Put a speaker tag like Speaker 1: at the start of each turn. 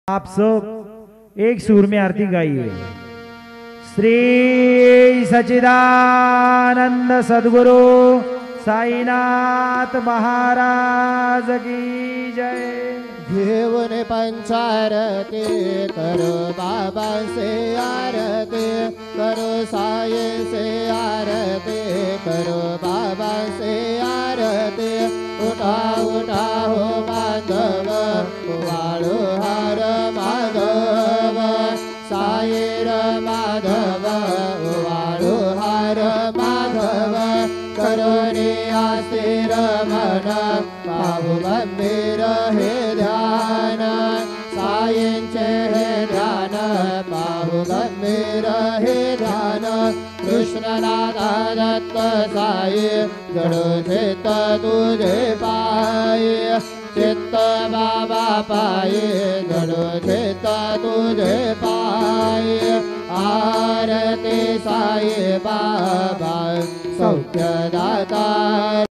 Speaker 1: आप सब एक सुर में आरती गाइए। श्री सच्चिदानंद सद्गुरु साईनाथ महाराज की जय।
Speaker 2: घेऊन पंचारती करो बाबा से आरती, करो साये से आरती, करो बाबा से आरती। उठा उठा हो माधव वाळो हार माधव, साईर माधव वाळो हार माधव। करोनी आस्थिर मन पाहु गंभीर हे ध्यान, साईंचे हे ध्यान पाहु गंभीर हे ध्यान। कृष्णनाथा दत्त साई जडो चित्त तुझे पाये, चित्त बाबा पाये जडो चित्त तुझे पाये। आरती साई बाबा सौख्यदायक